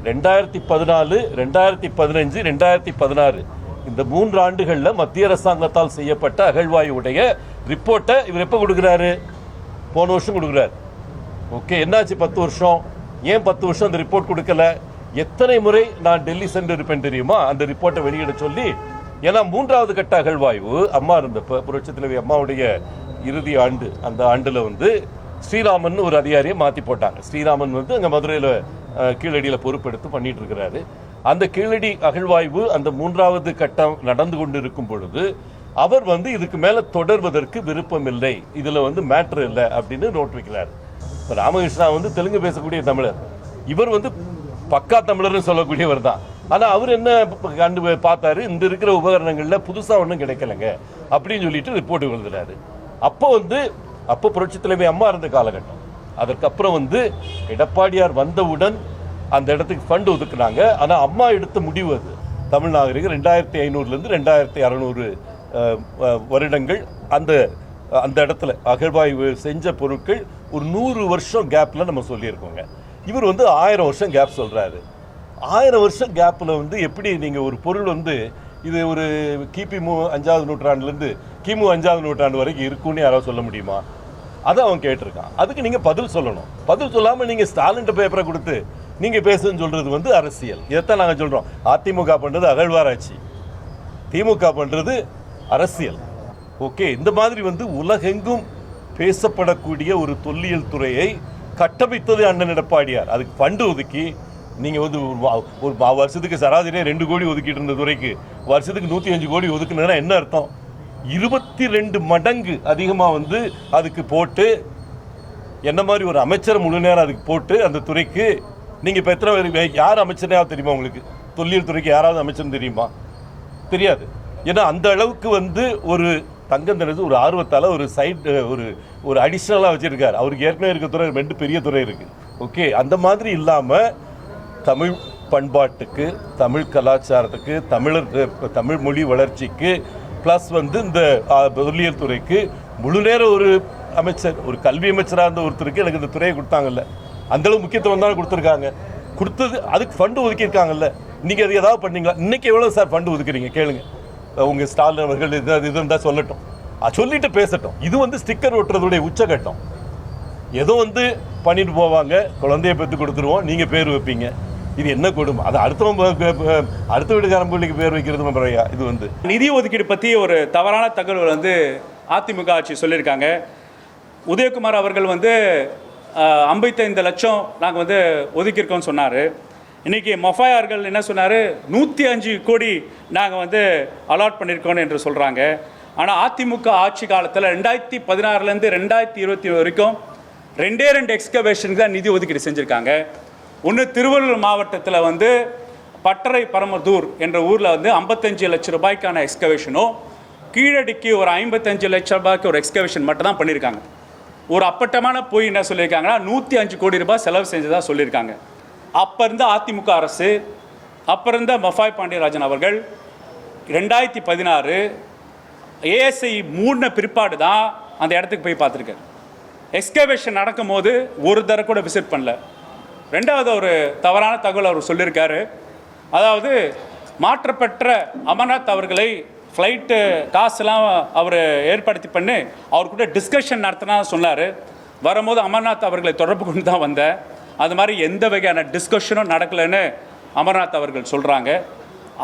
2014, 2015, 2016 இந்த 3 ஆண்டுகளில் மத்திய அரசாங்கத்தால் செய்யப்பட்ட அகழ்வாயுடைய ரிப்போர்ட்டை இவர் எப்போ கொடுக்குறாரு? போன வருஷம் கொடுக்குறாரு. ஓகே, என்னாச்சு 10 வருஷம்? ஏன் 10 வருஷம் அந்த ரிப்போர்ட் கொடுக்கல? எத்தனை முறை நான் டெல்லி சென்று இருப்பேன் தெரியுமா அந்த ரிப்போர்ட்டை வெளியிட சொல்லி. ஏன்னா 3வது கட்ட அகழ்வாய்வு அம்மா இருந்தப்ப புரட்சி தலைவி அம்மாவுடைய இறுதி ஆண்டு, அந்த ஆண்டில் வந்து ஸ்ரீராமன் ஒரு அதிகாரியை மாற்றி போட்டாங்க. ஸ்ரீராமன் வந்து அங்கே மதுரையில் கீழடியில் பொறுப்பெடுத்து பண்ணிட்டு இருக்கிறாரு. அந்த கீழடி அகழ்வாய்வு அந்த 3வது கட்டம் நடந்து கொண்டு இருக்கும் பொழுது அவர் வந்து இதுக்கு மேலே தொடர்வதற்கு விருப்பம் இல்லை, இதில் வந்து மேட்ரு இல்லை அப்படின்னு நோட் வைக்கிறார். இப்போ ராமகிருஷ்ணா வந்து தெலுங்கு பேசக்கூடிய தமிழர், இவர் வந்து பக்கா தமிழர்னு சொல்லக்கூடியவர் தான். ஆனால் அவர் என்ன கண்டு பார்த்தாரு, இந்த இருக்கிற உபகரணங்களில் புதுசாக ஒன்றும் கிடைக்கலங்க அப்படின்னு சொல்லிட்டு ரிப்போர்ட் எழுதுறாரு. அப்போ புரட்சி தலைவி அம்மா இருந்த காலகட்டம். அதற்கப்புறம் வந்து எடப்பாடியார் வந்தவுடன் அந்த இடத்துக்கு ஃபண்ட் ஒதுக்குனாங்க. ஆனால் அம்மா எடுத்த முடிவு அது. தமிழ் நாகரிகம் 2500லேருந்து 2600 வருடங்கள் அந்த இடத்துல அகழ்வாய்வு செஞ்ச பொருட்கள் ஒரு 100 வருஷம் கேப்பில் நம்ம சொல்லியிருக்கோங்க. இவர் வந்து 1000 வருஷம் கேப் சொல்கிறாரு. 1000 வருஷம் கேப்பில் வந்து எப்படி நீங்கள் ஒரு பொருள் வந்து இது ஒரு கிபி 5வது நூற்றாண்டுலேருந்து கிமு 5வது நூற்றாண்டு வரைக்கும் இருக்குன்னு யாராவது சொல்ல முடியுமா? அதை அவன் கேட்டிருக்கான். அதுக்கு நீங்கள் பதில் சொல்லணும். பதில் சொல்லாமல் நீங்கள் ஸ்டாலின்ட்ட பேப்பரை கொடுத்து நீங்கள் பேசுன்னு சொல்கிறது வந்து அரசியல். இதைத்தான் நாங்கள் சொல்கிறோம். அதிமுக பண்ணுறது அகழ்வாராய்ச்சி, திமுக பண்ணுறது அரசியல். ஓகே, இந்த மாதிரி வந்து உலகெங்கும் பேசப்படக்கூடிய ஒரு தொல்லியல் துறையை கட்டமைத்தது அண்ணன் எடப்பாடியார். அதுக்கு ஃபண்டு ஒதுக்கி நீங்கள் வந்து ஒரு வருஷத்துக்கு சராசரியாக 2 கோடி ஒதுக்கிட்டு இருந்த துறைக்கு வருஷத்துக்கு 105 கோடி ஒதுக்குனா என்ன அர்த்தம்? 22 மடங்கு அதிகமாக வந்து அதுக்கு போட்டு, என்ன மாதிரி ஒரு அமைச்சர் முழு நேரம் அதுக்கு போட்டு அந்த துறைக்கு நீங்கள் இப்போ எத்தனை பேர் யார் அமைச்சரையாவது தெரியுமா உங்களுக்கு? தொல்லியல் துறைக்கு யாராவது அமைச்சர்னு தெரியுமா? தெரியாது. ஏன்னா அந்த அளவுக்கு வந்து ஒரு தங்கந்தனது ஒரு ஆர்வத்தால் ஒரு சைட் ஒரு அடிஷ்னலாக வச்சுருக்காரு. அவருக்கு ஏற்கனவே இருக்க துறை 2 பெரிய துறை இருக்குது. ஓகே, அந்த மாதிரி இல்லாமல் தமிழ் பண்பாட்டுக்கு, தமிழ் கலாச்சாரத்துக்கு, தமிழ் மொழி வளர்ச்சிக்கு ப்ளஸ் வந்து இந்த தொல்லியல் துறைக்கு முழு நேரம் ஒரு அமைச்சர், ஒரு கல்வி அமைச்சராக இருந்த ஒருத்தருக்கு எனக்கு இந்த துறையை கொடுத்தாங்கல்ல, அந்தளவு முக்கியத்துவம் தானே கொடுத்துருக்காங்க. கொடுத்தது அதுக்கு ஃபண்டு ஒதுக்கியிருக்காங்கல்ல. இன்றைக்கி அது ஏதாவது பண்ணீங்களா? இன்றைக்கி எவ்வளோ சார் ஃபண்டு ஒதுக்குறீங்க கேளுங்க. உங்கள் ஸ்டாலின் அவர்கள் இது இருந்தால் சொல்லட்டும், சொல்லிட்டு பேசட்டும். இது வந்து ஸ்டிக்கர் ஒட்டுறதுடைய உச்சகட்டம். ஏதோ வந்து பண்ணிட்டு போவாங்க, குழந்தைய பெற்று கொடுத்துருவோம், நீங்கள் பேர் வைப்பீங்க. இது என்ன கொடுமை? அது அடுத்த வீட்டுக்காரன் பிள்ளைக்கு பேர் வைக்கிறது முறையா? இது வந்து நிதி ஒதுக்கீடு பற்றி ஒரு தவறான தகவல் வந்து அதிமுக ஆட்சி சொல்லியிருக்காங்க. உதயகுமார் அவர்கள் வந்து 55 லட்சம் நாங்கள் வந்து ஒதுக்கியிருக்கோம்னு சொன்னார். இன்றைக்கி மொஃபாயார்கள் என்ன சொன்னார்? 105 கோடி நாங்கள் வந்து அலாட் பண்ணியிருக்கோம் என்று சொல்கிறாங்க. ஆனால் அதிமுக ஆட்சி காலத்தில் 2016லேருந்து 2020 வரைக்கும் 2 எக்ஸ்கவேஷனுக்கு தான் நிதி ஒதுக்கீடு செஞ்சுருக்காங்க. ஒன்று திருவள்ளூர் மாவட்டத்தில் வந்து பட்டறை பரமதூர் என்ற ஊரில் வந்து 55 லட்சம் ரூபாய்க்கான எக்ஸ்கவேஷனும், கீழடிக்கு ஒரு 55 லட்சம் ரூபாய்க்கு ஒரு எக்ஸ்கவேஷன் மட்டும் தான் பண்ணியிருக்காங்க. ஒரு அப்பட்டமான போய் என்ன சொல்லியிருக்காங்கன்னா 105 கோடி ரூபாய் செலவு செஞ்சதாக சொல்லியிருக்காங்க. அப்போ இருந்த அதிமுக அரசு, அப்போ இருந்த மஃபாய் பாண்டியராஜன் அவர்கள் 2016 ஏஎஸ்ஐ மூடின பிற்பாடு தான் அந்த இடத்துக்கு போய் பார்த்துருக்காரு. எக்ஸ்கவேஷன் நடக்கும் போது ஒரு தடவை கூட விசிட் பண்ணல. 2வது ஒரு தவறான தகவல் அவர் சொல்லியிருக்காரு. அதாவது மாற்றப்பட்ட அமர்நாத் அவர்களை ஃப்ளைட்டு காசுலாம் அவர் ஏற்படுத்தி பண்ணி அவர் கூட டிஸ்கஷன் நடத்தினா சொன்னார். வரும்போது அமர்நாத் அவர்களை தொடர்பு கொண்டு தான் வந்தேன். அது மாதிரி எந்த வகையான டிஸ்கஷனும் நடக்கலைன்னு அமர்நாத் அவர்கள் சொல்கிறாங்க.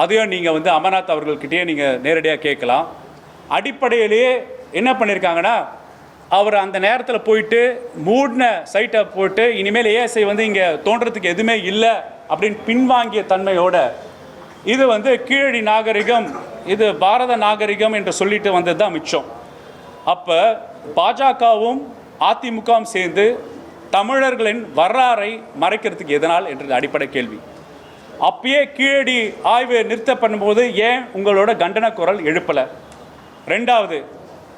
அதையும் நீங்கள் வந்து அமர்நாத் அவர்கள்கிட்டயே நீங்கள் நேரடியாக கேட்கலாம். அடிப்படையிலேயே என்ன பண்ணியிருக்காங்கன்னா, அவர் அந்த நேரத்தில் போயிட்டு மூடின சைட்டை போட்டு இனிமேல் ஏஎஸ்ஐ வந்து இங்கே தோன்றதுக்கு எதுவுமே இல்லை அப்படின்னு பின்வாங்கிய தன்மையோட இது வந்து கீழடி நாகரிகம், இது பாரத நாகரிகம் என்று சொல்லிட்டு வந்தது தான் மிச்சம். அப்போ பாஜகவும் அதிமுகவும் சேர்ந்து தமிழர்களின் வரலாறை மறைக்கிறதுக்கு எதனால் என்ற அடிப்படை கேள்வி. அப்பயே கீழடி ஆய்வு நிறுத்த பண்ணும்போது ஏன் உங்களோட கண்டன குரல் எழுப்பலை? 2வது,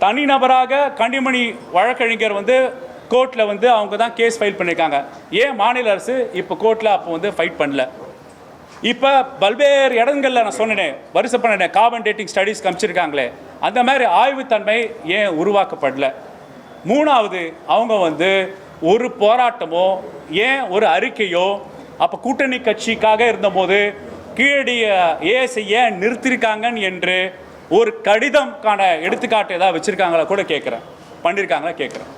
தனிநபராக கனிமொழி வழக்கறிஞர் வந்து கோர்ட்டில் வந்து அவங்க தான் கேஸ் ஃபைல் பண்ணியிருக்காங்க. ஏன் மாநில அரசு இப்போ கோர்ட்டில் அப்போ வந்து ஃபைட் பண்ணல? இப்போ பல்வேறு இடங்களில் நான் சொன்னேன், வரிசை பண்ணினேன், கார்பன் டேட்டிங் ஸ்டடீஸ் காமிச்சிருக்காங்களே, அந்த மாதிரி ஆய்வுத்தன்மை ஏன் உருவாக்கப்படல? 3வது, அவங்க வந்து ஒரு போராட்டமோ ஏன் ஒரு அறிக்கையோ அப்போ கூட்டணி கட்சிக்காக இருந்தபோது கீழடி ஏஎஸ்ஐ ஏன் நிறுத்திருக்காங்கன்னு என்று ஒரு கடிதம்கான எடுத்துக்காட்டு ஏதாவது வச்சுருக்காங்களா கூட கேட்குறேன், பண்ணியிருக்காங்களா கேட்குறேன்.